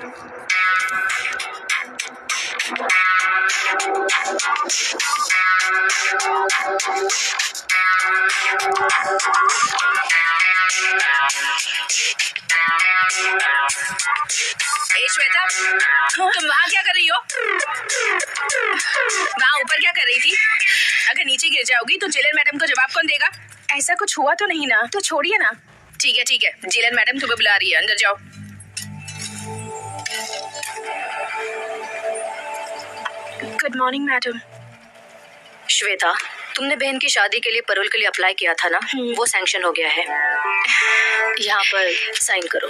श्वेता, तुम वहाँ क्या कर रही हो? वहाँ ऊपर क्या कर रही थी? अगर नीचे गिर जाओगी तो जिलन मैडम को जवाब कौन देगा? ऐसा कुछ हुआ तो नहीं ना? तो छोड़िए ना। ठीक है, जिलन मैडम तुम्हें बुला रही है, अंदर जाओ। Good morning madam. श्वेता, तुमने बहन की शादी के लिए पैरोल के लिए अप्लाई किया था ना? वो सैंक्शन हो गया है। यहाँ पर साइन करो।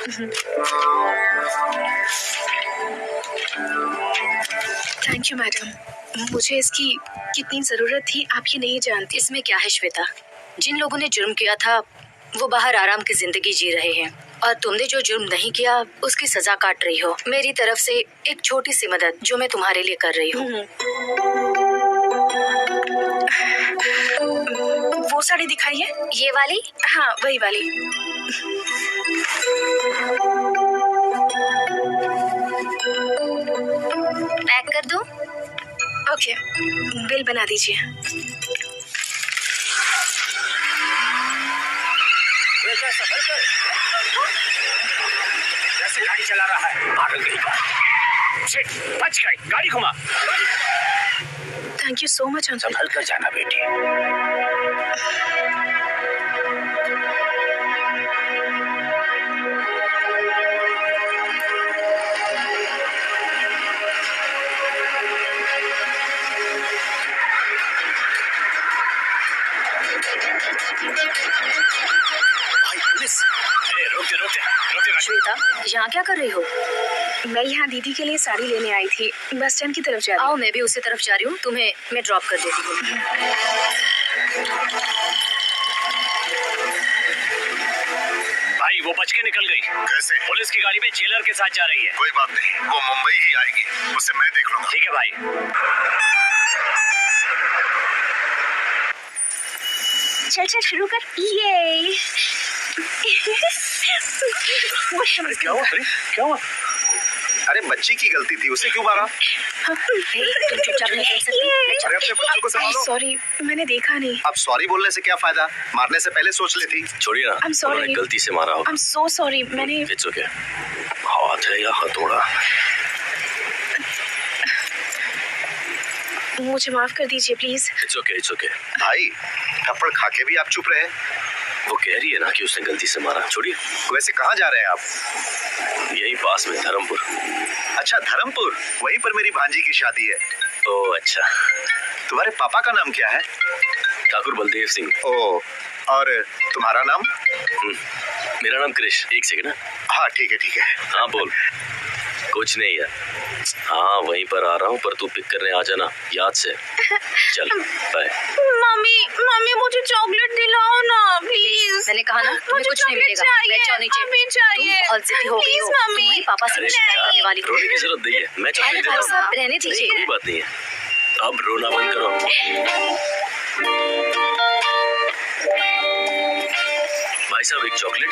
थैंक यू मैडम, मुझे इसकी कितनी जरूरत थी आप ये नहीं जानती। इसमें क्या है श्वेता, जिन लोगों ने जुर्म किया था वो बाहर आराम की जिंदगी जी रहे हैं और तुमने जो जुर्म नहीं किया उसकी सजा काट रही हो। मेरी तरफ से एक छोटी सी मदद जो मैं तुम्हारे लिए कर रही हूँ। वो साड़ी दिखाइए। ये वाली? हाँ, वही वाली। पैक कर दूं? ओके, बिल बना दीजिए। कैसे गाड़ी चला रहा है? पागल कहीं का। बच गई, गाड़ी घुमा। Thank you so much uncle. संभल कर जाना बेटी। श्वेता, यहाँ क्या कर रही हो? मैं यहाँ दीदी के लिए साड़ी लेने आई थी, बस स्टैंड की तरफ जा रही हूँ। आओ, मैं भी उसी तरफ जा रही हूँ, तुम्हें मैं ड्रॉप कर देती हूँ। भाई वो बच के निकल गई। कैसे? पुलिस की गाड़ी में जेलर के साथ जा रही है। कोई बात नहीं, वो मुंबई ही आएगी, उसे मैं देख लूंगा। ठीक है भाई। चल शुरू कर। ये अरे क्या हुआ? क्या हुआ? अरे बच्ची की गलती थी, उसे क्यों मारा? तुम चुपचाप नहीं कर सकती? अरे अपने बच्चों को संभालो। सॉरी, मैंने देखा नहीं। अब सॉरी बोलने से क्या फायदा, मारने से पहले सोच लेती। छोड़िए ना, I'm sorry. उन्होंने गलती से मारा होगा। I'm so sorry, मैंने। It's okay. हाथ है या हथौड़ा? मुझे माफ कर दीजिए प्लीज। It's okay. भाई थप्पड़ खा के भी आप चुप रहे। वो कह रही है ना कि उसने गलती से मारा। छोड़िए। वैसे कहाँ जा रहे हैं आप? यही पास में धर्मपुर। अच्छा धर्मपुर, वहीं पर मेरी भांजी की शादी है। ओह अच्छा। तुम्हारे पापा का नाम क्या है? ठाकुर बलदेव सिंह। ओ, और तुम्हारा नाम? मेरा नाम क्रिश। एक सेकंड ना। हाँ ठीक है। हाँ बोल। कुछ नहीं यार। हाँ वहीं पर आ रहा हूँ, पर तू पिक करने आ जाना याद से। चल बाय। मम्मी मुझे चॉकलेट दिलाओ ना प्लीज। मैंने कहा ना, तुम्हें कुछ नहीं मिलेगा। बैठ जाओ नीचे। तुम बहुत जिद्दी हो गई हो। तुम्हारे पापा से मैं शिकायत करने वाली हूँ। रोने की जरूरत नहीं है, मैं चॉकलेट भाई साहब रहने दीजिए। कोई बात नहीं है, अब रोना बंद करो। भाई साहब एक चॉकलेट,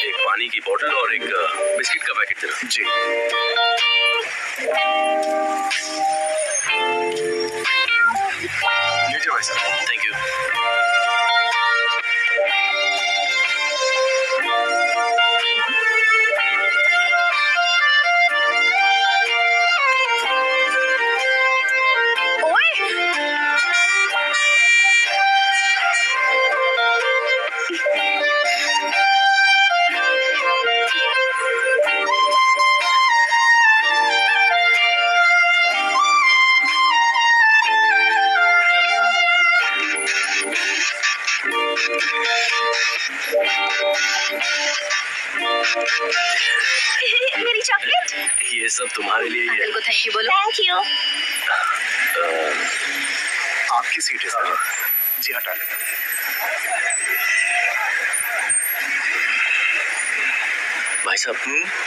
एक पानी की बोतल और एक बिस्किट का पैकेट दे दो। जी। लीजिए भाई साहब। Thank you. मेरी चॉकलेट। ये सब तुम्हारे लिए ही है। अंकल को थैंक यू बोलो। Thank you. आपकी सीट है सर। जी हटा लें। भाई साहब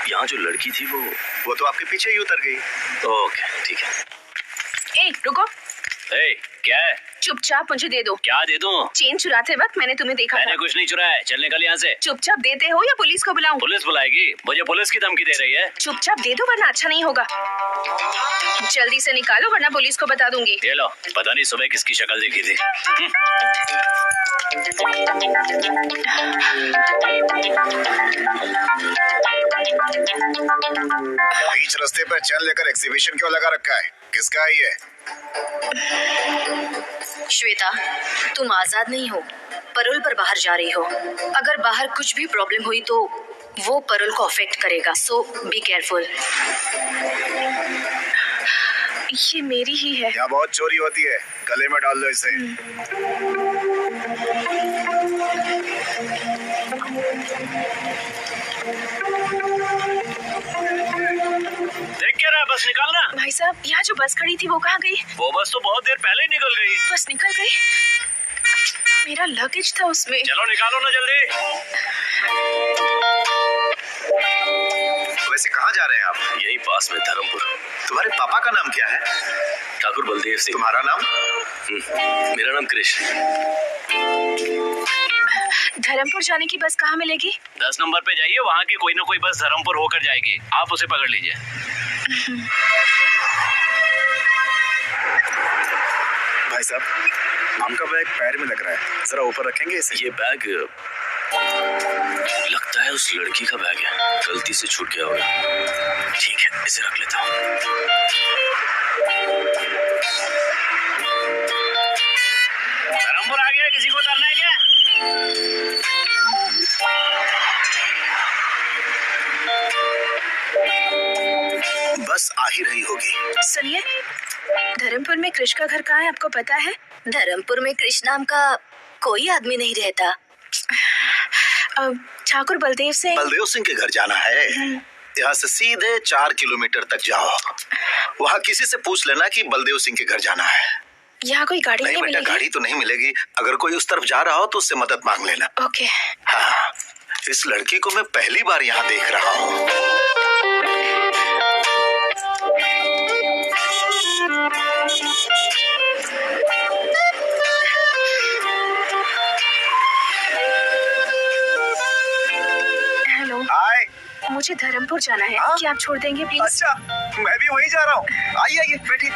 यहाँ जो लड़की थी वो तो आपके पीछे ही उतर गई। ओके ठीक है। ए रुको, ए, क्या है? चुपचाप मुझे दे दो। क्या दे दूं? चेन चुराते वक्त मैंने तुम्हें देखा मैंने था। कुछ नहीं चुराया है। चल निकल यहाँ से। चुपचाप देते हो या पुलिस को बुलाऊं? पुलिस बुलाएगी? मुझे पुलिस की धमकी दे रही है? चुपचाप दे दो वरना अच्छा नहीं होगा। जल्दी से निकालो वरना पुलिस को बता दूंगी। ये लो, पता नहीं सुबह किसकी शक्ल देखी थी। बीच रास्ते पर चैन लेकर एग्जीबिशन क्यों लगा रखा है? किसका है ये? श्वेता, तुम आजाद नहीं हो, परोल पर बाहर जा रही हो। अगर बाहर कुछ भी प्रॉब्लम हुई तो वो परोल को अफेक्ट करेगा, सो बी केयरफुल। ये मेरी ही है। यहाँ बहुत चोरी होती है, गले में डाल दो इसे। देख क्या रहा है? बस निकालना। भाई साहब, यहाँ जो बस खड़ी थी वो कहाँ गई? वो बस तो बहुत देर पहले ही निकल गई। बस निकल गई? मेरा लगेज था उसमें। चलो निकालो ना जल्दी। वैसे कहाँ जा रहे हैं आप? यही पास में धर्मपुर। तुम्हारे पापा का नाम क्या है? ठाकुर बलदेव सिंह। तुम्हारा नाम? मेरा नाम कृष्ण। धर्मपुर जाने की बस कहाँ मिलेगी? 10 नंबर पे जाइए, वहाँ की कोई ना कोई बस धर्मपुर होकर जाएगी, आप उसे पकड़ लीजिए। भाई साहब, आपका बैग पैर में लग रहा है, जरा ऊपर रखेंगे इसे? ये बैग लगता है उस लड़की का बैग है, गलती से छूट गया होगा। ठीक है, इसे रख लेता हूँ। धर्मपुर आ गया, किसी को उतरना है क्या? बस आ ही रही होगी। सुनिए, धर्मपुर में कृष्ण का घर कहाँ है आपको पता है? धर्मपुर में कृष्ण नाम का कोई आदमी नहीं रहता। ठाकुर बलदेव सिंह। बलदेव सिंह के घर जाना है। यहाँ से सीधे 4 किलोमीटर तक जाओ, वहाँ किसी से पूछ लेना कि बलदेव सिंह के घर जाना है। यहाँ कोई गाड़ी नहीं बेटा, मिलेगी? गाड़ी तो नहीं मिलेगी। अगर कोई उस तरफ जा रहा हो तो उससे मदद मांग लेना। ओके। हाँ, इस लड़की को मैं पहली बार यहाँ देख रहा हूँ। हेलो, हाय। मुझे धर्मपुर जाना है। हाँ? क्या आप छोड़ देंगे प्लीज? अच्छा, मैं भी वहीं जा रहा हूँ। आइए आइए, बैठिए।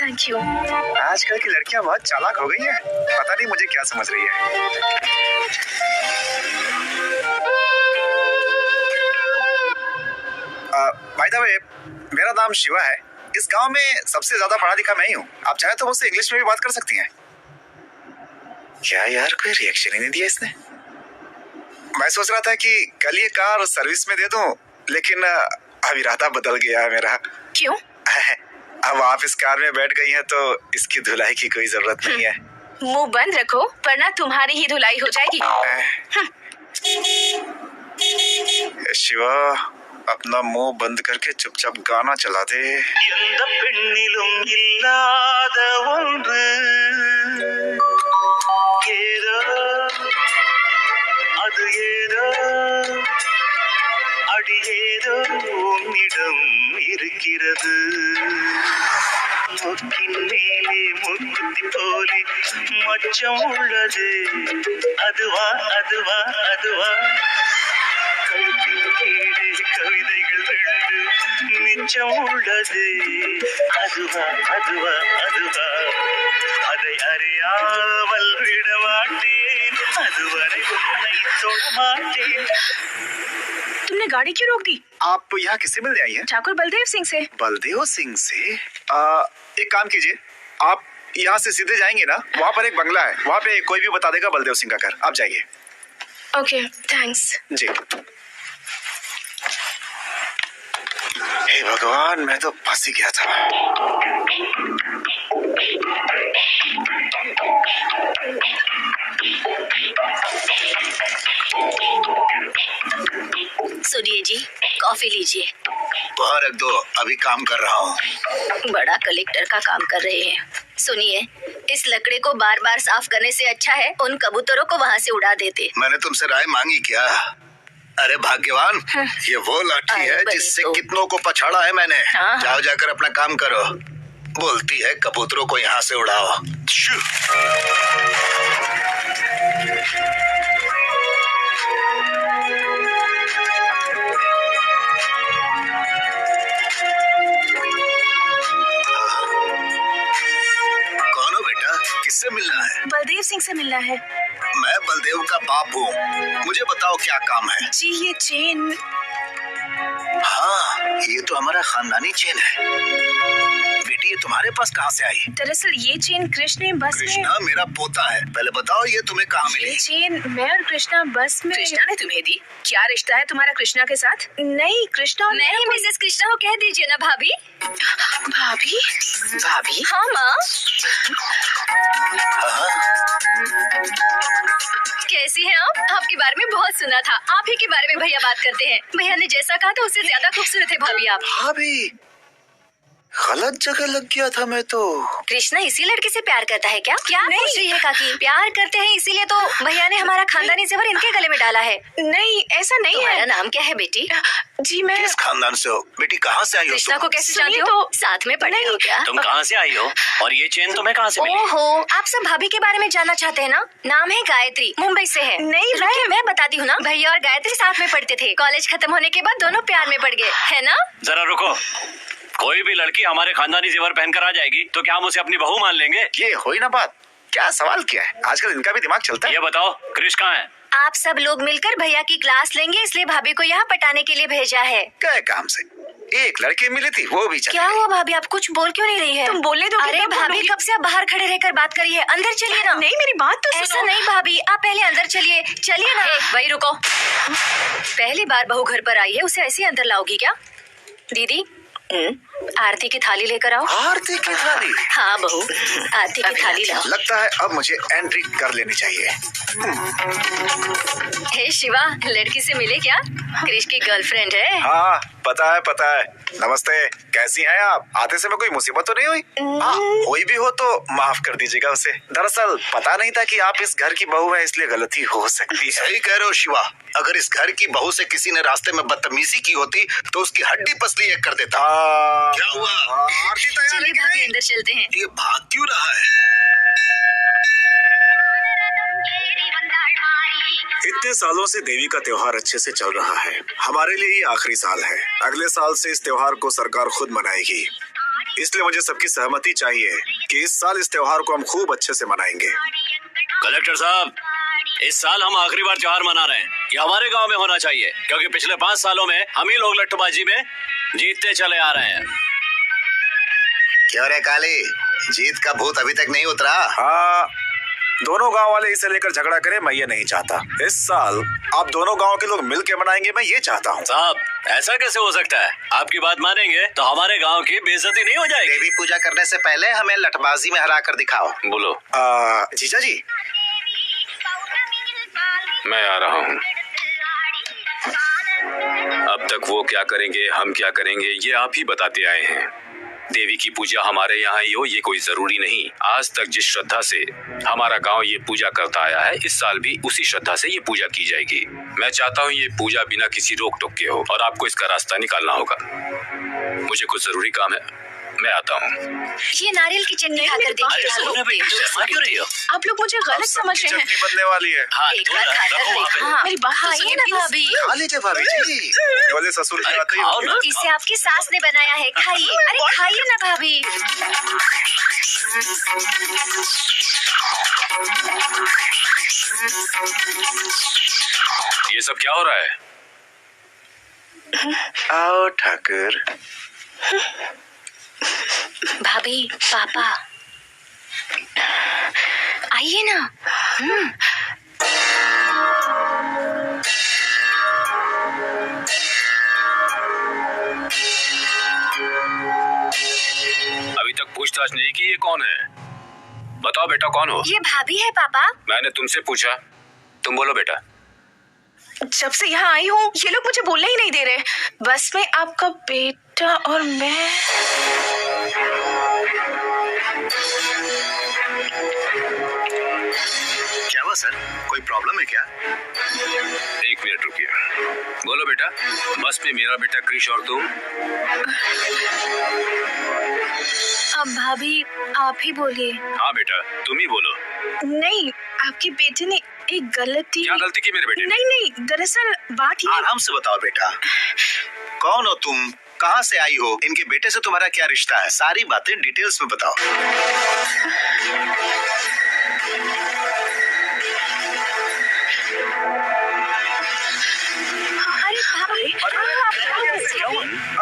Thank you. आजकल की लड़कियाँ बहुत चालाक हो गई हैं। पता नहीं मुझे क्या समझ रही है। बाय द वे, मेरा नाम शिवा है। इस गांव में सबसे ज्यादा पढ़ा लिखा मैं ही हूँ। आप चाहे तो मुझसे इंग्लिश में भी बात कर सकती हैं। क्या यार, कोई रिएक्शन ही नहीं दिया इसने। मैं सोच रहा था कि कल ये कार सर्विस में दे दूं, लेकिन अब इरादा बदल गया है मेरा। क्यों? अब आप इस कार में बैठ गई हैं तो इसकी धुलाई की कोई जरूरत नहीं है। मुंह बंद रखो वरना तुम्हारी ही धुलाई हो जाएगी। शिवा, अपना मुंह बंद करके चुपचाप गाना चला दे। எந்த பெண்ணிலும் இல்லாத ஒன்று ஏதோ அது ஏதோ அடி ஏதோ உன்னிடம் இருக்கிறது முக்கின் மேலே முக்குத்தி போலே மச்சம் உள்ளது அதுவா அதுவா அதுவா கழுத்தின் கீழே கவிதைகள் ரெண்டு மிச்சம் உள்ளது அதுவா அதுவா அதுவா அதை அறியாமல் விட மாட்டேன் அதுவரை உன்னை தொட மாட்டேன்। तुमने गाड़ी क्यों रोक दी? आप यहाँ किससे मिलने आई हैं? ठाकुर बलदेव सिंह से। बलदेव सिंह से? एक काम कीजिए, आप यहाँ से सीधे जाएंगे ना, वहाँ पर एक बंगला है, वहाँ पे कोई भी बता देगा बलदेव सिंह का घर। आप जाइए। Okay, thanks. जी। हे भगवान, मैं तो फंस ही गया था। सुनिए जी, कॉफी लीजिए। वहाँ रख दो, अभी काम कर रहा हूँ। बड़ा कलेक्टर का काम कर रहे हैं। सुनिए, इस लकड़े को बार बार साफ करने से अच्छा है उन कबूतरों को वहाँ से उड़ा देते। मैंने तुमसे राय मांगी क्या? अरे भाग्यवान, ये वो लाठी है जिससे कितनों को पछाड़ा है मैंने। हाँ। जाओ, जाकर अपना काम करो। बोलती है कबूतरों को यहाँ से उड़ाओ। शू। कौन हो बेटा, किससे मिलना है? बलदेव सिंह से मिलना है। मैं बलदेव का बाप हूँ, मुझे बताओ क्या काम है। जी ये चेन। हाँ, ये तो हमारा खानदानी चेन है। बेटी ये तुम्हारे पास कहाँ से आई? दरअसल ये चेन कृष्ण ने बस में। कृष्णा मेरा पोता है, पहले बताओ ये तुम्हें कहाँ ये मिली? चेन मैं और कृष्णा बस में। कृष्णा ने तुम्हें दी? क्या रिश्ता है तुम्हारा कृष्णा के साथ? नहीं कृष्णा और मैं ही मिसेस कृष्णा को कह दीजिए ना भाभी। भाभी। भाभी हाँ माँ, कैसी हैं आप? आपके बारे में बहुत सुना था। आप ही के बारे में भैया बात करते हैं। भैया ने जैसा कहा था उससे ज्यादा खूबसूरत है भाभी आप। भाभी गलत जगह लग गया था मैं तो। कृष्णा इसी लड़के से प्यार करता है क्या? क्या पूछ रही है काकी? प्यार करते हैं इसीलिए तो भैया ने हमारा खानदानी जेवर इनके गले में डाला है। नहीं ऐसा नहीं तुम्हारा है। नाम क्या है बेटी? जी मैं किस खानदान से हो? बेटी कहाँ से आई हो कृष्णा तुम? को कैसे सुनिए जानती हो? तो- साथ में पढ़े हो क्या? तुम कहाँ से आई हो और ये चेन तुम्हें कहाँ से मिली? ओहो, आप सब भाभी के बारे में जानना चाहते हैं ना? नाम है गायत्री, मुंबई से है। नहीं, रुकिए मैं बताती हूँ ना। भैया और गायत्री साथ में पढ़ते थे। कॉलेज खत्म होने के बाद दोनों प्यार में पड़ गए, है ना? जरा रुको, कोई भी लड़की हमारे खानदानी जेवर पहनकर आ जाएगी तो क्या हम उसे अपनी बहू मान लेंगे? ये हुई ना बात, क्या सवाल किया है? आजकल इनका भी दिमाग चलता है। ये बताओ क्रिश कहाँ है? आप सब लोग मिलकर भैया की क्लास लेंगे इसलिए भाभी को यहाँ पटाने के लिए भेजा है। क्या काम से? एक लड़की मिली थी वो भी चली क्या गई। हुआ भाभी, आप कुछ बोल क्यों नहीं रही है? तुम बोलने दो। अरे भाभी कब से आप बाहर खड़े रहकर बात करिए, अंदर चलिए ना। नहीं मेरी बात तो ऐसा सुनो। नहीं भाभी, आप पहले अंदर चलिए। चलिए ना। वही रुको। पहली बार बहू घर पर आई है, उसे ऐसे ही अंदर लाओगी क्या? दीदी आरती की थाली लेकर आओ। आरती की थाली? हाँ बहू, आरती की थाली लाओ। लगता है अब मुझे एंट्री कर लेनी चाहिए। हे शिवा, लड़की से मिले क्या? क्रिश की गर्लफ्रेंड है। हाँ पता है। नमस्ते, कैसी हैं आप? आते समय कोई मुसीबत तो नहीं हुई? हाँ कोई भी हो तो माफ कर दीजिएगा उसे। दरअसल पता नहीं था कि आप इस घर की बहू है, इसलिए गलती हो सकती है। सही कह रहे हो शिवा, अगर इस घर की बहू से किसी ने रास्ते में बदतमीजी की होती तो उसकी हड्डी पसली एक कर देता। क्या हुआ? आरती तैयार है चलिए कि भाभी नहीं? अंदर चलते हैं। ये भाग क्यों रहा है? इतने सालों से देवी का त्योहार अच्छे से चल रहा है। हमारे लिए ये आखिरी साल है। अगले साल से इस त्योहार को सरकार खुद मनाएगी, इसलिए मुझे सबकी सहमति चाहिए कि इस साल इस त्योहार को हम खूब अच्छे से मनाएंगे। कलेक्टर साहब, इस साल हम आखिरी बार त्योहार मना रहे हैं। ये हमारे गांव में होना चाहिए क्योंकि पिछले 5 सालों में हम ही लोग लट्टूबाजी में जीतते चले आ रहे हैं। क्यों रे काली, जीत का भूत अभी तक नहीं उतरा? हाँ, दोनों गांव वाले इसे लेकर झगड़ा करें, मैं ये नहीं चाहता। इस साल आप दोनों गांव के लोग मिल के मनाएंगे, मैं ये चाहता हूँ। साहब ऐसा कैसे हो सकता है? आपकी बात मानेंगे तो हमारे गांव की बेइज्जती नहीं हो जाएगी। देवी पूजा करने से पहले हमें लठबाजी में हरा कर दिखाओ। बोलो। जीजा जी, मैं आ रहा हूँ। अब तक वो क्या करेंगे हम क्या करेंगे ये आप ही बताते आए हैं। देवी की पूजा हमारे यहाँ ही हो ये कोई जरूरी नहीं। आज तक जिस श्रद्धा से हमारा गांव ये पूजा करता आया है, इस साल भी उसी श्रद्धा से ये पूजा की जाएगी। मैं चाहता हूँ ये पूजा बिना किसी रोक टोक के हो और आपको इसका रास्ता निकालना होगा। मुझे कुछ जरूरी काम है, मैं आता हूँ। ये नारियल की चटनी खाकर देखिए। शर्मा क्यों रही हो? आप लोग मुझे गलत समझ रहे हैं। चटनी बनने वाली है। हाँ, एक तो बार ना, खाकर रखो वहाँ पे। देखो। हाँ, मेरी बात तो खाइए सुनिए ना please। भाभी। खा लीजिए भाभी जी, मेरे वाले ससुर जी अरे आते ही खाओ होंगे। ना। इसे आपकी सास ने बनाया है, खाइए। अरे खाइए ना भाभी। ये सब क्या हो रहा है? आओ ठाकुर। भाभी, पापा आइए ना। अभी तक पूछताछ नहीं की ये कौन है? बताओ बेटा कौन हो? ये भाभी है पापा। मैंने तुमसे पूछा, तुम बोलो बेटा। जब से यहाँ आई हूँ ये लोग मुझे बोलने ही नहीं दे रहे। बस में आपका बेटा और मैं। क्या हुआ सर, कोई प्रॉब्लम है क्या? 1 मिनट रुकिए। बोलो बेटा, बस में मेरा बेटा क्रिश और तुम? भाभी आप ही बोलिए। हाँ बेटा, तुम ही बोलो। नहीं, आपके बेटे ने एक गलती। क्या गलती की मेरे बेटे ने? नहीं, दरअसल बात ये। आराम से बताओ बेटा, कौन हो तुम, कहाँ से आई हो, इनके बेटे से तुम्हारा क्या रिश्ता है, सारी बातें डिटेल्स में बताओ।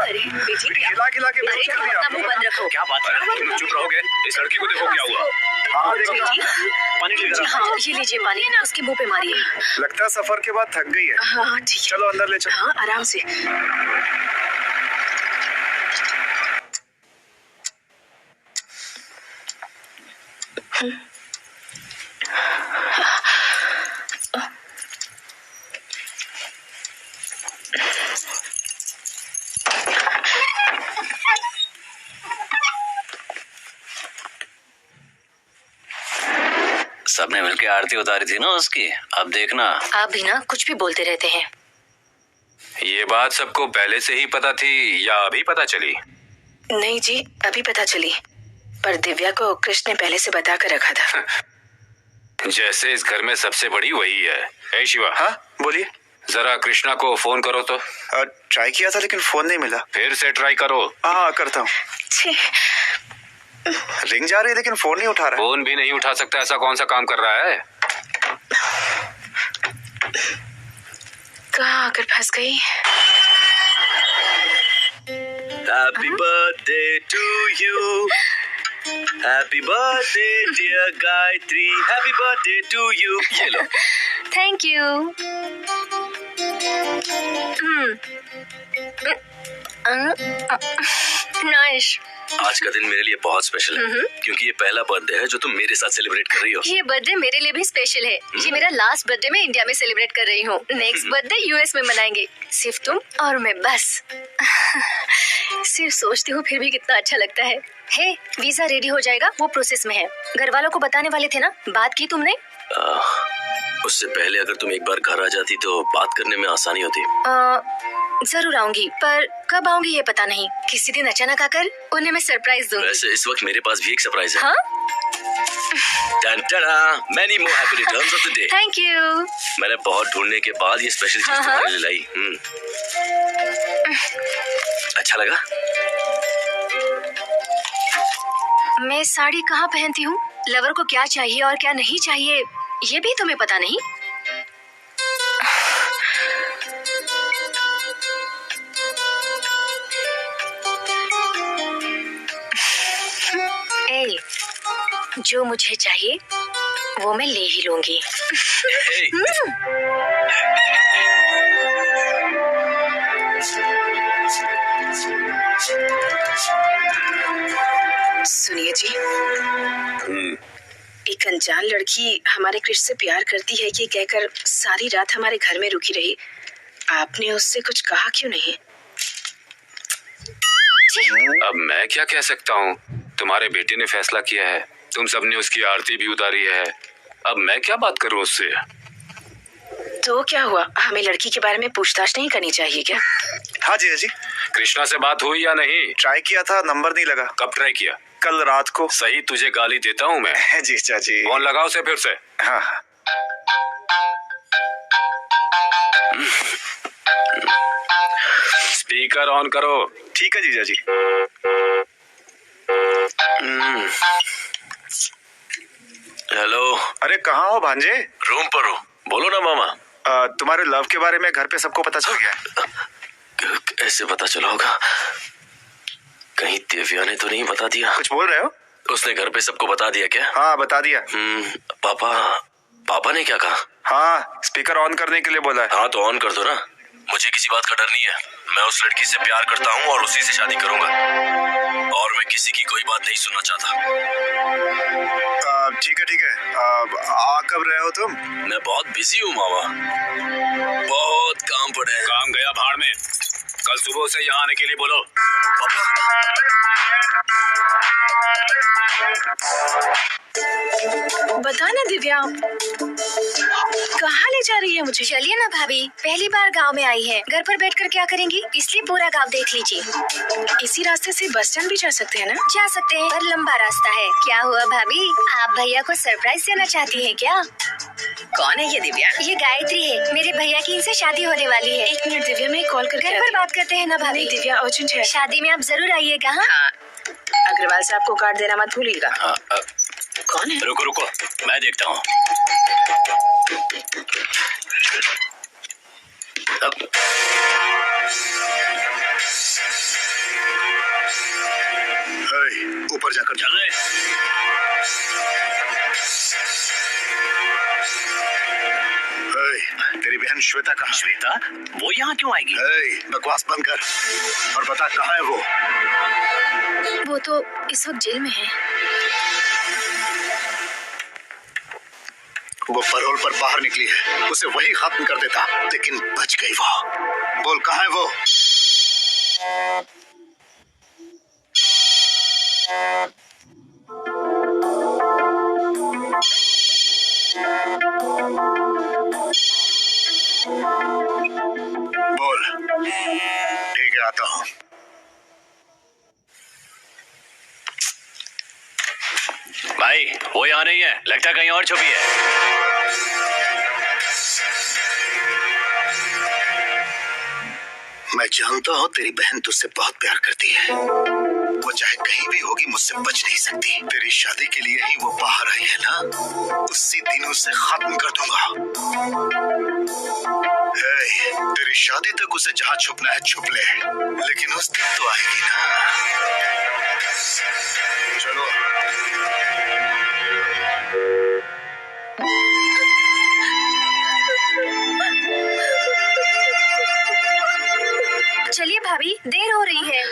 अरे बेटी, खिला खिला के बेहोश कर दिया आप लोगों ने। बंद रखो। क्या बात है, तुम चुप रहोगे? इस लड़की को देखो क्या हुआ। हाँ देखो, बेटी, पानी जी लेकर हाँ, ये लीजिए पानी, उसके मुंह पे मारिए। लगता है सफर के बाद थक गई है। हाँ ठीक है। चलो अंदर ले चलो। हाँ आराम से। सबने मिलके आरती उतारी थी ना उसकी। अब देखना। आप भी ना कुछ भी बोलते रहते हैं। ये बात सबको पहले से ही पता थी या अभी पता चली? नहीं जी, अभी पता चली, पर दिव्या को कृष्ण ने पहले से बता कर रखा था। जैसे इस घर में सबसे बड़ी वही है। ए शिवा, हाँ बोलिए। जरा कृष्णा को फोन करो तो। ट्राई किया था लेकिन फोन नहीं मिला। फिर से ट्राई करो। हाँ करता हूँ। छी, रिंग जा रही है लेकिन फोन नहीं उठा रहा है। फोन भी नहीं उठा सकता, ऐसा कौन सा काम कर रहा है? कहाँ आकर फंस गई। Happy birthday to you, happy birthday dear Gayatri, happy birthday to you. ये लो। Thank you. नाइस। आज का दिन मेरे लिए बहुत स्पेशल है क्योंकि ये पहला बर्थडे है जो तुम मेरे साथ सेलिब्रेट कर रही हो। ये बर्थडे मेरे लिए भी स्पेशल है। ये मेरा लास्ट बर्थडे मैं इंडिया में सेलिब्रेट कर रही हूँ। नेक्स्ट बर्थडे यूएस में मनाएंगे, सिर्फ तुम और मैं बस। सिर्फ सोचती हूँ फिर भी कितना अच्छा लगता है। हे, वीजा रेडी हो जाएगा, वो प्रोसेस में है। घर वालों को बताने वाले थे ना, बात की तुमने? उससे पहले अगर तुम एक बार घर आ जाती तो बात करने में आसानी होती। जरूर आऊंगी, पर कब आऊंगी ये पता नहीं। किसी दिन अचानक आकर उन्हें मैं सरप्राइज दूंगी। वैसे इस वक्त मेरे पास भी एक सरप्राइज है। हाँ? Many more happy returns of the day. Thank you. मैंने बहुत ढूंढने के बाद ये स्पेशल चीज तुम्हारे लिए लाई। अच्छा लगा? मैं साड़ी कहाँ पहनती हूँ, लवर को क्या चाहिए और क्या नहीं चाहिए, ये भी तुम्हें पता नहीं? ए, जो मुझे चाहिए वो मैं ले ही लूंगी। Hey. सुनिए जी, एक अनजान लड़की हमारे कृष्ण से प्यार करती है ये कहकर सारी रात हमारे घर में रुकी रही। आपने उससे कुछ कहा क्यों नहीं? अब मैं क्या कह सकता हूँ? तुम्हारे बेटे ने फैसला किया है, तुम सबने उसकी आरती भी उतारी है। अब मैं क्या बात करूँ उससे? तो क्या हुआ, हमें लड़की के बारे में पूछताछ नहीं करनी चाहिए क्या? हाँ जी जी, कृष्णा से बात हुई या नहीं? ट्राई किया था, नंबर नहीं लगा। कब ट्राई किया? कल रात को। सही तुझे गाली देता हूँ मैं। जी चाची। फोन लगाओ उसे फिर से। हाँ स्पीकर ऑन करो। ठीक है जीजा जी। हेलो। अरे कहाँ हो भांजे? रूम पर हो, बोलो ना मामा। तुम्हारे लव के बारे में घर पे सबको पता चल गया है। कैसे पता चला होगा? कहीं दिव्या ने तो नहीं बता दिया? कुछ बोल रहे हो? उसने घर पे सबको बता दिया क्या? हाँ बता दिया। पापा ने क्या कहा? हाँ, स्पीकर ऑन करने के लिए बोला है। हाँ तो ऑन कर दो ना। मुझे किसी बात का डर नहीं है। मैं उस लड़की से प्यार करता हूँ और उसी से शादी करूंगा, और मैं किसी की कोई बात नहीं सुनना चाहता। ठीक है। आ कब रहे हो तुम? मैं बहुत बिजी हूँ मामा, बहुत काम पड़े हैं। काम गया भाड़ में, कल सुबह से यहाँ आने के लिए बोलो। पापा। बता ना दिव्या, कहाँ ले जा रही है मुझे? चलिए ना भाभी, पहली बार गांव में आई है, घर पर बैठकर क्या करेंगी, इसलिए पूरा गांव देख लीजिए। इसी रास्ते से बस स्टैंड भी जा सकते हैं ना? जा सकते हैं, पर लंबा रास्ता है। क्या हुआ भाभी, आप भैया को सरप्राइज देना चाहती हैं क्या? कौन है ये दिव्या? ये गायत्री है, मेरे भैया की इनसे शादी होने वाली है। 1 मिनट दिव्या, मैं कॉल करके घर पर बात करते हैं ना भाभी। नहीं दिव्या, अर्जेंट है। शादी में आप जरूर आइएगा। हाँ, हाँ, अग्रवाल साहब को कार्ड देना मत भूलिएगा। कौन है? रुको रुको, मैं देखता हूँ। ऊपर जाकर चल रहे। तेरी बहन श्वेता कहाँ? श्वेता, वो यहाँ क्यों आएगी? बकवास बंद कर और बता कहाँ है वो? वो तो इस वक्त जेल में है। वो पैरोल पर बाहर निकली है, उसे वही खत्म कर देता, लेकिन बच गई वो। बोल कहाँ है वो? बोल। ठीक है, आता हूँ। भाई, वो यहाँ नहीं है, लगता है कहीं और छुपी है। मैं जानता हूँ तेरी बहन तुझसे बहुत प्यार करती है। वो चाहे कहीं भी होगी, मुझसे बच नहीं सकती। तेरी शादी के लिए ही वो बाहर आई है ना, उसी दिन उसे खत्म कर दूंगा। तेरी शादी तक उसे जहाँ छुपना है छुप ले, लेकिन उस दिन तो आएगी ना। चलो। चलिए भाभी, देर हो रही है।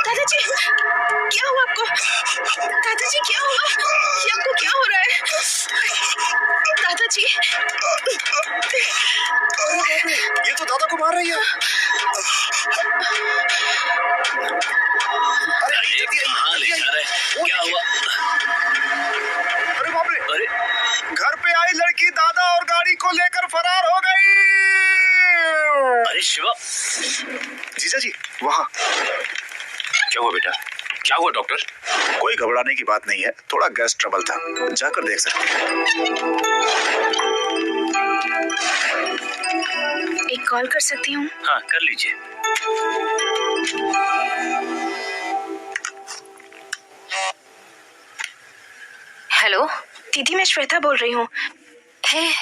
दादाजी, क्या हुआ आपको? दादाजी क्या हुआ? ये आपको क्या हो रहा है? दादाजी, ये तो दादा को मार रही है। ये कहाँ ले जा रहे हैं? क्या हुआ? अरे बाप रे! अरे घर पे आई लड़की दादा और गाड़ी को लेकर फरार हो गई। अरे शिवा, जीजा जी वहाँ। क्या हुआ बेटा? क्या हुआ डॉक्टर? कोई घबराने की बात नहीं है, थोड़ा गैस ट्रबल था, जाकर देख सकते हैं। एक कॉल कर सकती हूँ? हाँ कर लीजिए। हेलो दीदी, मैं श्वेता बोल रही हूँ। है,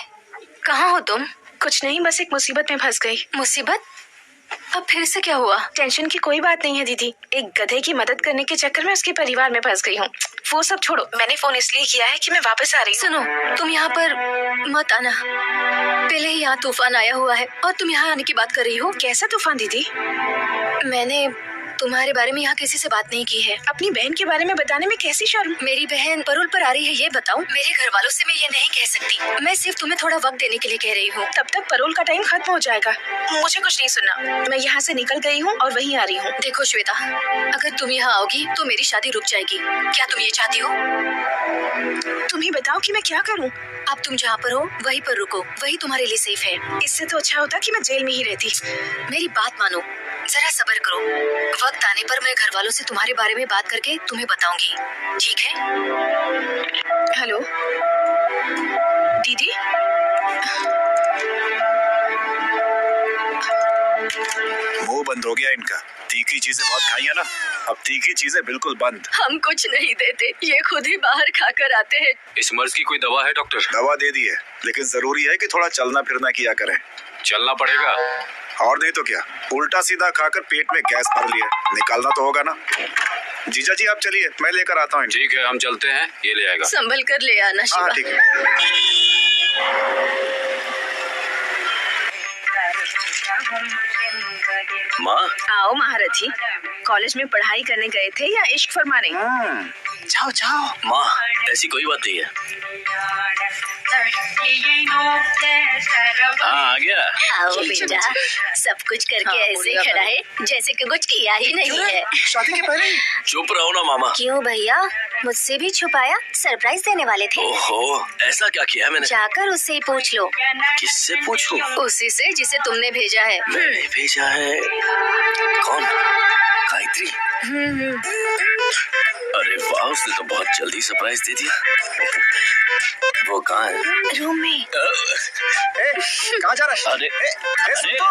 कहाँ हो तुम? कुछ नहीं, बस एक मुसीबत में फंस गई। मुसीबत? अब फिर से क्या हुआ? टेंशन की कोई बात नहीं है दीदी, एक गधे की मदद करने के चक्कर में उसके परिवार में फंस गई हूँ। वो सब छोड़ो, मैंने फोन इसलिए किया है कि मैं वापस आ रही हूँ। सुनो, तुम यहाँ पर मत आना। पहले ही यहाँ तूफान आया हुआ है और तुम यहाँ आने की बात कर रही हो। कैसा तूफान दीदी? मैंने तुम्हारे बारे में यहाँ किसी से बात नहीं की है। अपनी बहन के बारे में बताने में कैसी शर्म? मेरी बहन पैरोल पर आ रही है, ये बताओ। मेरे घर वालों से मैं ये नहीं कह सकती, मैं सिर्फ तुम्हें थोड़ा वक्त देने के लिए कह रही हूँ। तब तक पैरोल का टाइम खत्म हो जाएगा, मुझे कुछ नहीं सुनना। मैं यहाँ से निकल गई हूँ और वहीं आ रही हूँ। देखो श्वेता, अगर तुम यहाँ आओगी तो मेरी शादी रुक जाएगी। क्या तुम ये चाहती हो? तुम ही बताओ कि मैं क्या करूँ। अब तुम जहाँ पर हो वहीं पर रुको, वही तुम्हारे लिए सेफ है। इससे तो अच्छा होता कि मैं जेल में ही रहती। मेरी बात मानो, जरा सब्र करो। वक्त आने पर मैं घर वालों से तुम्हारे बारे में बात करके तुम्हें बताऊंगी, ठीक है? हेलो दीदी, मुंह बंद हो गया इनका। तीखी चीजें बहुत खाई है ना, अब तीखी चीजें बिल्कुल बंद। हम कुछ नहीं देते, ये खुद ही बाहर खाकर आते हैं। इस मर्ज की कोई दवा है डॉक्टर? दवा दे दी है, लेकिन जरूरी है कि थोड़ा चलना फिरना किया करें। चलना पड़ेगा। और नहीं तो क्या, उल्टा सीधा खाकर पेट में गैस भर लिया, निकालना तो होगा ना। जीजा जी आप चलिए, मैं लेकर आता हूँ। ठीक है, हम चलते हैं, ये ले आएगा। संभल कर ले आना शिवा। हाँ ठीक है। माँ, आओ महारथी, कॉलेज में पढ़ाई करने गए थे या इश्क फरमाने? जाओ जाओ। माँ, ऐसी कोई बात नहीं है। हाँ, आ गया। आओ बेटा, सब कुछ करके ऐसे खड़ा है जैसे कि कुछ किया ही नहीं है। शादी के पहले ही? चुप रहो ना मामा। क्यों भैया, मुझसे भी छुपाया? सरप्राइज देने वाले थे। ओहो, ऐसा क्या किया है मैंने? जाकर उससे ही पूछ लो। किससे पूछूं? उसी से जिसे तुमने भेजा है। मैंने भेजा है? कौन? गायत्री? अरे वाह, उसने तो बहुत जल्दी सरप्राइज दे दिया। वो कहाँ है? रूम में। कहाँ जा रहा है? अरे सुन तो।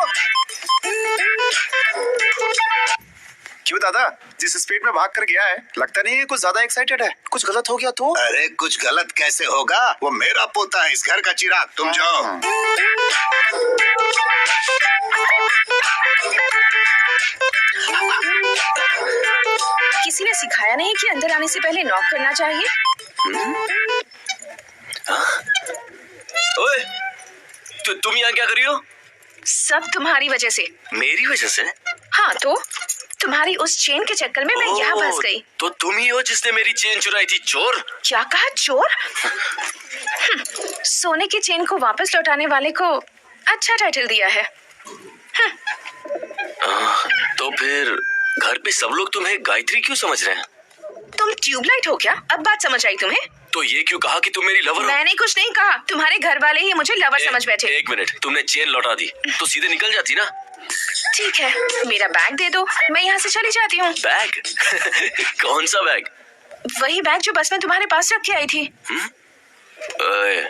क्यों दादा, जिस स्पीड में भाग कर गया है, लगता नहीं है कुछ ज्यादा एक्साइटेड है। कुछ गलत हो गया तो? अरे कुछ गलत कैसे होगा, वो मेरा पोता है, इस घर का चिराग। तुम जाओ। किसी ने सिखाया नहीं कि अंदर आने से पहले नॉक करना चाहिए? ओए, तुम यहाँ क्या कर रही हो? सब तुम्हारी वजह से। मेरी वजह से? हाँ तो तुम्हारी उस चेन के चक्कर में मैं यहाँ फंस गई। तो तुम ही हो जिसने मेरी चेन चुराई थी, चोर। क्या कहा, चोर? सोने की चेन को वापस लौटाने वाले को अच्छा टाइटल दिया है। तो फिर घर पे सब लोग तुम्हें गायत्री क्यों समझ रहे हैं? तुम ट्यूबलाइट हो क्या? अब बात समझ आई तुम्हें? तो ये क्यों कहा कि तुम मेरी लवर हो? मैंने कुछ नहीं कहा, तुम्हारे घर वाले ही मुझे लवर समझ बैठे। एक मिनट, तुमने चेन लौटा दी तो सीधे निकल जाती ना। ठीक है, मेरा बैग दे दो, मैं यहाँ से चली जाती हूँ। बैग? कौन सा बैग? वही बैग जो बस में तुम्हारे पास रख के आई थी। ओए,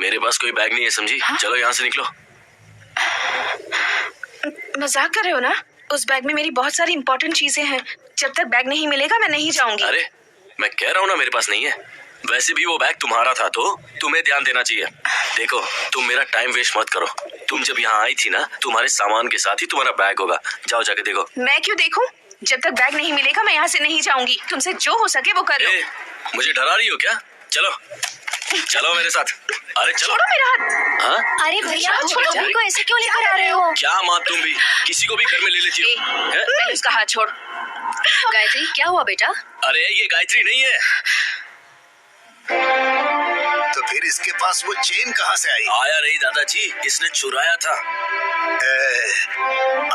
मेरे पास कोई बैग नहीं है, समझी? चलो यहाँ से निकलो। मजाक कर रहे हो ना? उस बैग में मेरी बहुत सारी इंपॉर्टेंट चीजें हैं। जब तक बैग नहीं मिलेगा मैं नहीं जाऊंगी। अरे मैं कह रहा हूँ ना, मेरे पास नहीं है। वैसे भी वो बैग तुम्हारा था तो तुम्हें ध्यान देना चाहिए। देखो, तुम मेरा टाइम वेस्ट मत करो। तुम जब यहाँ आई थी ना, तुम्हारे सामान के साथ ही तुम्हारा बैग होगा। जाओ जाके देखो। मैं क्यों देखूं? जब तक बैग नहीं मिलेगा मैं यहाँ से नहीं जाऊंगी। तुमसे जो हो सके वो कर लो। मुझे डरा रही हो क्या? चलो चलो मेरे साथ। अरे चलो। छोड़ो मेरा हाथ। हाँ? अरे भैया, तुम को ऐसे क्यों लेकर आ रहे हो? क्या माँ, तुम भी किसी को भी घर में ले लेती हो? हैं? पहले उसका हाथ छोड़। गायत्री, क्या हुआ बेटा? अरे ये गायत्री नहीं है। तो फिर इसके पास वो चेन कहाँ से आई? आया नहीं दादाजी, इसने चुराया था।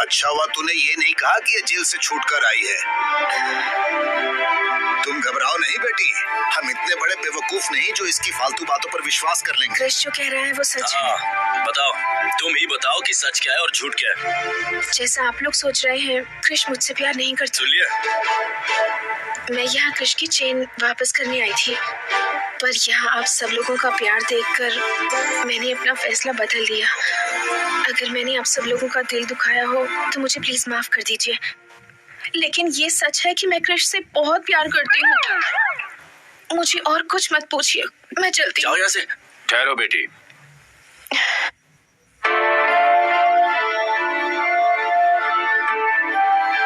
अच्छा हुआ तूने ये नहीं कहा कि ये जेल से छूट कर आई है। तुम घबराओ नहीं बेटी, हम इतने बड़े बेवकूफ नहीं जो इसकी फालतू बातों पर विश्वास कर लेंगे। क्रिश जो कह रहा है वो सच है। हाँ, बताओ, तुम ही बताओ कि सच क्या है और झूठ क्या है। जैसा आप लोग सोच रहे हैं, क्रिश मुझसे प्यार नहीं करता। सुन लिया? मैं यहाँ क्रिश की चेन वापस करने आई थी, पर यहाँ आप सब लोगों का प्यार देखकर मैंने अपना फैसला बदल दिया। अगर मैंने आप सब लोगों का दिल दुखाया हो तो मुझे प्लीज माफ कर दीजिए। लेकिन ये सच है कि मैं क्रिश से बहुत प्यार करती हूँ। मुझे और कुछ मत पूछिए, मैं चलती हूँ। जाओ यहाँ से। ठहरो बेटी।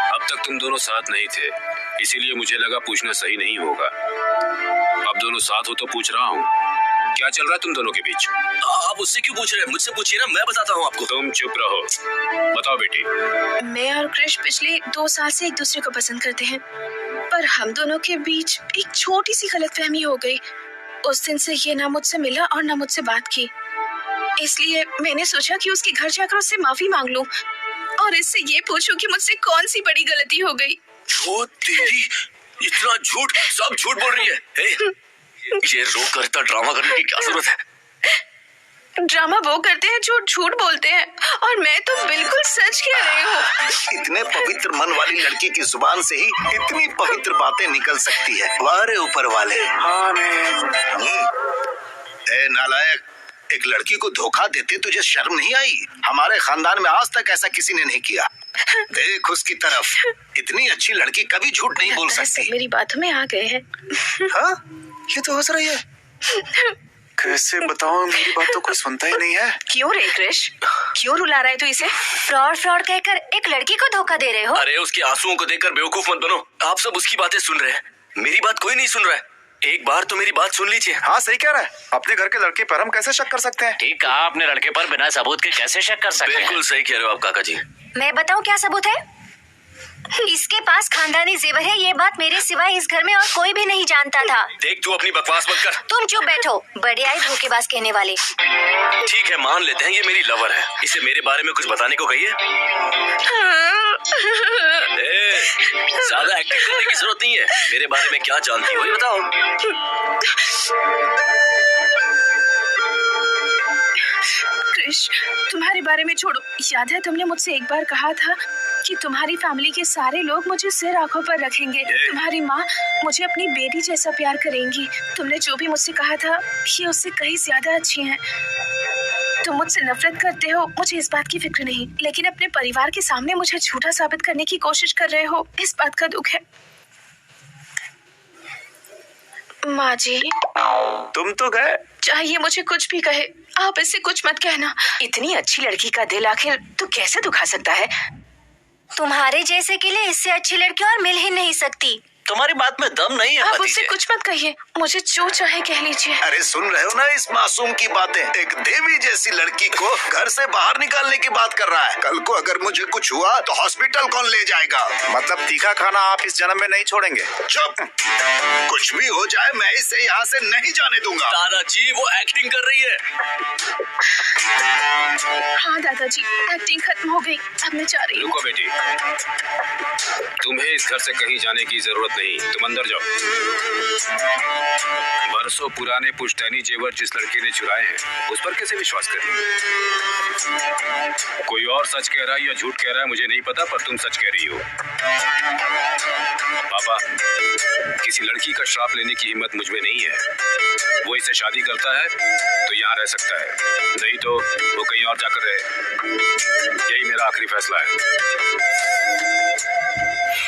अब तक तुम दोनों साथ नहीं थे, इसीलिए मुझे लगा पूछना सही नहीं होगा। अब दोनों साथ हो तो पूछ रहा हूँ, क्या चल रहा है तुम दोनों के बीच? आप उससे क्यों पूछ रहे हैं? मुझसे पूछिए ना, मैं बताता हूँ आपको। तुम चुप रहो, बताओ बेटी। मैं और क्रिश पिछले 2 साल से एक दूसरे को पसंद करते हैं, पर हम दोनों के बीच एक छोटी सी गलतफहमी हो गई। उस दिन से ये ना मुझसे मिला और ना मुझसे बात की, इसलिए मैंने सोचा कि उसके घर जाकर उससे माफी मांग लूं और इससे ये पूछूं कि मुझसे कौन सी बड़ी गलती हो गई। ओ तेरी, इतना झूठ, सब झूठ बोल रही है। हे, ये रो कर इतना ड्रामा करने की क्या जरूरत है? ड्रामा वो करते हैं जो झूठ बोलते हैं, और मैं तो बिल्कुल सच कह रही हूँ। इतने पवित्र मन वाली लड़की की जुबान से ही इतनी पवित्र बातें निकल सकती है। वारे ऊपर वाले। ए नालायक, एक लड़की को धोखा देते तुझे शर्म नहीं आई? हमारे खानदान में आज तक ऐसा किसी ने नहीं किया। देख उसकी तरफ, इतनी अच्छी लड़की कभी झूठ नहीं बोल सकती। मेरी बातों में आ गए हैं। हाँ, ये तो हंस रही है। कैसे बताऊं, मेरी बात तो कोई सुनता ही नहीं है। क्यों रे क्रिश, क्यों रुला रहा है तू इसे? फ्रॉड फ्रॉड कहकर एक लड़की को धोखा दे रहे हो? अरे उसके आंसुओं को देखकर बेवकूफ मत बनो। आप सब उसकी बातें सुन रहे हैं, मेरी बात कोई नहीं सुन रहा है। एक बार तो मेरी बात सुन लीजिए। हाँ सही कह रहा है, अपने घर के लड़के पर हम कैसे शक कर सकते हैं? ठीक कहा, अपने लड़के पर बिना सबूत के कैसे शक कर सकते हैं? बिल्कुल सही कह रहे हो आप काका जी। मैं बताऊं क्या सबूत है? इसके पास खानदानी जेवर है, ये बात मेरे सिवाय इस घर में और कोई भी नहीं जानता था। देख तू अपनी बकवास मत कर। तुम चुप बैठो, बड़े आए धोखेबाज कहने वाले। ठीक है मान लेते हैं ये मेरी लवर है, इसे मेरे बारे में कुछ बताने को कहिए। ज्यादा एक्टिंग करने की जरूरत नहीं है, मेरे बारे में क्या जानती हो ये बताओ। क्रिश, तुम्हारे बारे में छोड़ो। याद है तुमने मुझसे एक बार कहा था कि तुम्हारी फैमिली के सारे लोग मुझे सिर आंखों पर रखेंगे। तुम्हारी माँ मुझे अपनी बेटी जैसा प्यार करेंगी। तुमने जो भी मुझसे कहा था ये उससे कहीं ज्यादा अच्छी हैं। तुम मुझसे नफरत करते हो, मुझे इस बात की फिक्र नहीं, लेकिन अपने परिवार के सामने मुझे झूठा साबित करने की कोशिश कर रहे हो, इस बात का दुख है। माँ जी, तुम तो गए। चाहिए मुझे कुछ भी कहे, आप इससे कुछ मत कहना। इतनी अच्छी लड़की का दिल आखिर तो कैसे दुखा सकता है? तुम्हारे जैसे के लिए इससे अच्छी लड़की और मिल ही नहीं सकती। तुम्हारी बात में दम नहीं है आप भतीजे। उससे कुछ मत कहिए, मुझे जो चाहे कह लीजिए। अरे सुन रहे हो ना इस मासूम की बातें? एक देवी जैसी लड़की को घर से बाहर निकालने की बात कर रहा है। कल को अगर मुझे कुछ हुआ तो हॉस्पिटल कौन ले जाएगा? मतलब तीखा खाना आप इस जन्म में नहीं छोड़ेंगे? चुप, कुछ भी हो जाए मैं इसे यहाँ से नहीं जाने दूंगा। दादाजी वो एक्टिंग कर रही है। हाँ दादाजी, एक्टिंग खत्म हो गई, अब मैं जा रही हूँ। रुको बेटी, तुम्हें इस घर से कहीं जाने की जरूरत नहीं, तुम अंदर जाओ। बरसों पुराने पुश्तैनी जेवर जिस लड़के ने चुराए हैं उस पर कैसे विश्वास करें? कोई और सच कह रहा है या झूठ कह रहा है मुझे नहीं पता, पर तुम सच कह रही हो। पापा, किसी लड़की का श्राप लेने की हिम्मत मुझ में नहीं है। वो इससे शादी करता है तो यहाँ रह सकता है, नहीं तो वो कहीं और जाकर रहे। यही मेरा आखिरी फैसला है।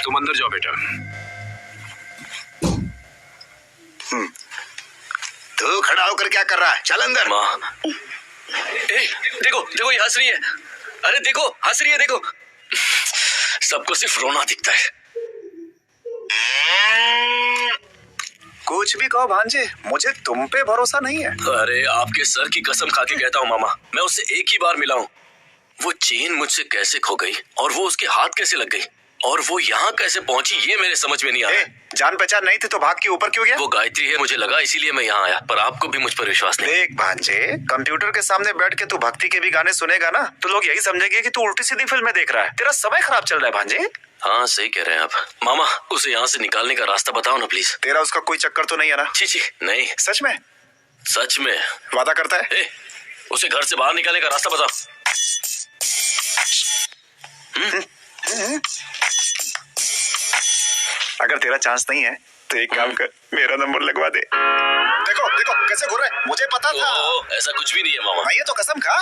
तुम अंदर जाओ बेटा। तू खड़ा होकर क्या कर रहा है? चल अंदर। माँ, देखो देखो ये हंस रही है। अरे देखो हंस रही है, देखो। सबको सिर्फ रोना दिखता है। कुछ भी कहो भांजे, मुझे तुम पे भरोसा नहीं है। अरे आपके सर की कसम खा के कहता हूँ मामा, मैं उससे एक ही बार मिला हूँ। वो चेन मुझसे कैसे खो गई और वो उसके हाथ कैसे लग गई और वो यहाँ कैसे पहुंची ये मेरे समझ में नहीं आया। जान पहचान नहीं थी तो भाग के ऊपर क्यों गया? वो गायत्री है मुझे लगा, इसीलिए मैं यहाँ आया, पर आपको भी मुझ पर विश्वास नहीं। देख भांजे, कंप्यूटर के सामने बैठ के तू भक्ति के भी गाने सुनेगा ना तो लोग यही समझेंगे कि तू उल्टी सीधी फिल्में देख रहा है। तेरा समय खराब चल रहा है भांजे। हाँ सही कह रहे हैं आप। मामा उसे यहाँ से निकालने का रास्ता बताओ ना प्लीज। तेरा उसका कोई चक्कर तो नहीं है ना? छी नहीं। सच में? सच में। वादा करता है? उसे घर से बाहर निकालने का रास्ता बताओ। अगर तेरा चांस नहीं है तो एक काम कर, मेरा नंबर लगवा दे। देखो देखो कैसे घूर रहे, मुझे पता था। ऐसा कुछ भी नहीं है मामा। ये तो कसम खा,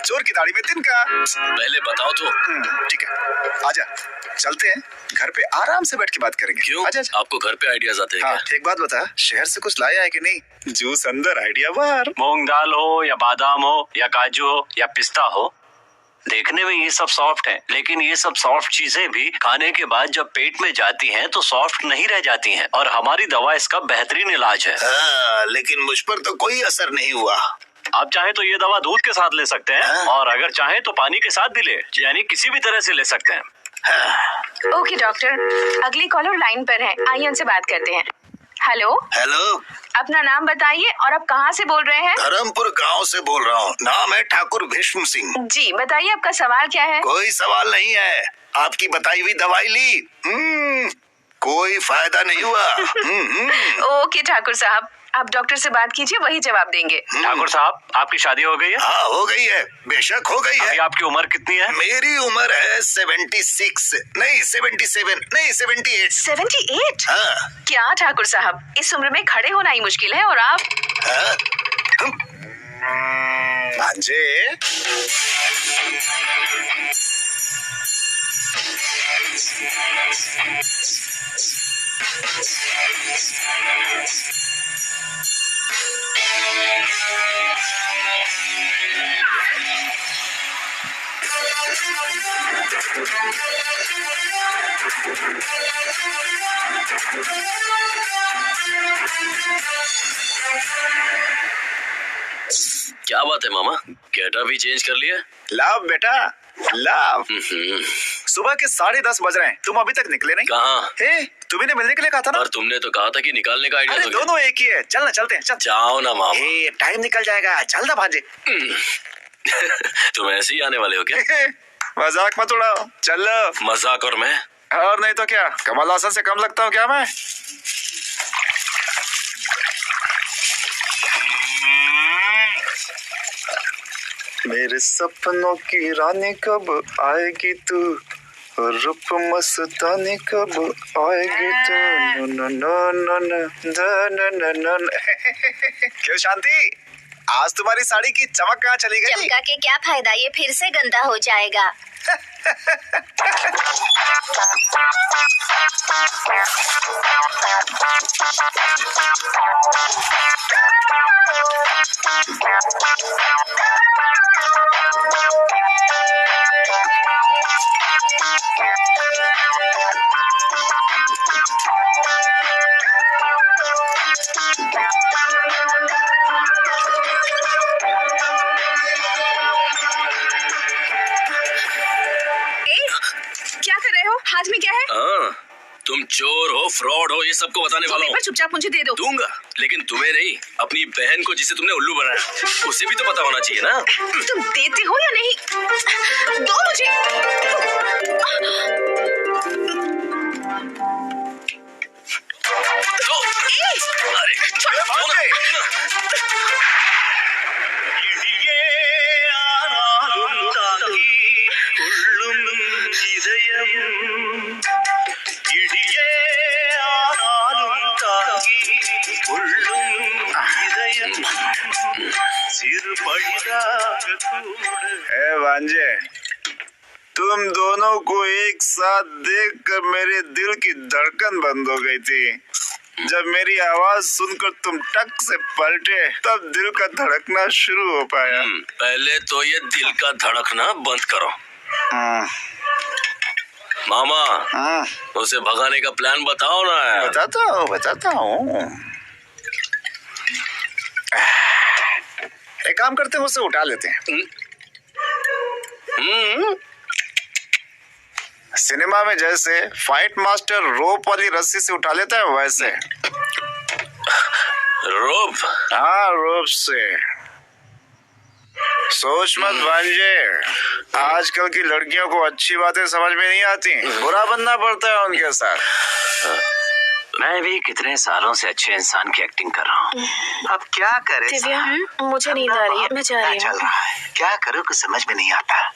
चोर की दाढ़ी में तिनका। पहले बताओ तो। ठीक है, आजा चलते हैं, घर पे आराम से बैठ के बात करेंगे। क्यों? आजा। आपको घर पे आइडियाज आते हैं? हाँ, एक बात बता, शहर से कुछ लाया है कि नहीं? जूस अंदर आइडिया बाहर। मूंग दाल हो या बादाम हो या काजू हो या पिस्ता हो, देखने में ये सब सॉफ्ट है, लेकिन ये सब सॉफ्ट चीजें भी खाने के बाद जब पेट में जाती हैं तो सॉफ्ट नहीं रह जाती हैं, और हमारी दवा इसका बेहतरीन इलाज है। लेकिन मुझ पर तो कोई असर नहीं हुआ। आप चाहे तो ये दवा दूध के साथ ले सकते हैं, और अगर चाहे तो पानी के साथ भी ले, यानी किसी भी तरह से ले सकते हैं। ओके डॉक्टर, अगली कॉलर लाइन पर है, आइए उनसे बात करते हैं। हेलो। हेलो, अपना नाम बताइए और आप कहाँ से बोल रहे हैं? धर्मपुर गांव से बोल रहा हूँ, नाम है ठाकुर भीष्म सिंह। जी बताइए, आपका सवाल क्या है? कोई सवाल नहीं है, आपकी बताई हुई दवाई ली, कोई फायदा नहीं हुआ। ओके ठाकुर साहब, आप डॉक्टर से बात कीजिए, वही जवाब देंगे। ठाकुर साहब, आपकी शादी हो गई है? हाँ हो गई है, बेशक हो गई है। अभी आपकी उम्र कितनी है? मेरी उम्र है 76 नहीं 77 नहीं 78। 78? हाँ। क्या ठाकुर साहब, इस उम्र में खड़े होना ही मुश्किल है, और आप? भांजे, क्या बात है मामा, गेटअप भी चेंज कर लिया? लव बेटा लव। सुबह के 10:30 बज रहे हैं, तुम अभी तक निकले नहीं। कहाँ? हे, तुम्ही ने मिलने के लिए कहा था ना। और तुमने तो कहा था कि निकालने का आइडिया अरे दोगे। दोनों एक ही है, चल ना चलते हैं, चल। जाओ ना मामा। हे, टाइम निकल जाएगा, चल ना भांजे। तुम ऐसे ही आने वाले हो क्या? मजाक मत उड़ाओ, चल। मजाक और मैं? और नहीं तो क्या, कमल हासन से कम लगता हूँ क्या मैं? मेरे सपनों की रानी कब आएगी तू, रूप मस्तानी कब आएगी तू, no no no no no no. क्यों शांति, आज तुम्हारी साड़ी की चमक कहाँ चली गई? चमका के क्या फायदा, ये फिर से गंदा हो जाएगा। क्या कर रहे हो? हाथ में क्या है? हाँ, तुम चोर हो, फ्रॉड हो, ये सबको बताने वाला हूँ। चुपचाप मुझे दे दो। दूंगा, लेकिन तुम्हें नहीं, अपनी बहन को जिसे तुमने उल्लू बनाया, उसे भी तो पता होना चाहिए ना। तुम देते हो या नहीं? दो मुझे। ए भांजे, तुम दोनों को एक साथ देखकर मेरे दिल की धड़कन बंद हो गई थी। जब मेरी आवाज सुनकर तुम टक से पलटे, तब दिल का धड़कना शुरू हो पाया। पहले तो ये दिल का धड़कना बंद करो। मामा, उसे भगाने का प्लान बताओ ना यार। बताता हूँ। एक काम करते हैं, उसे उठा लेते हैं। सिनेमा में जैसे फाइट मास्टर रोप वाली रस्सी से उठा लेता है, वैसे। रोप? हाँ, रोप से। सोच मत भांजे, आजकल की लड़कियों को अच्छी बातें समझ में नहीं आती, बुरा बनना पड़ता है उनके साथ। मैं भी कितने सालों से अच्छे इंसान की एक्टिंग कर रहा हूँ। अब क्या करे? दिव्या, मुझे नींद आ रही है, मैं जा रही हूँ। चल रहा है, क्या करूँ कुछ समझ में नहीं आता।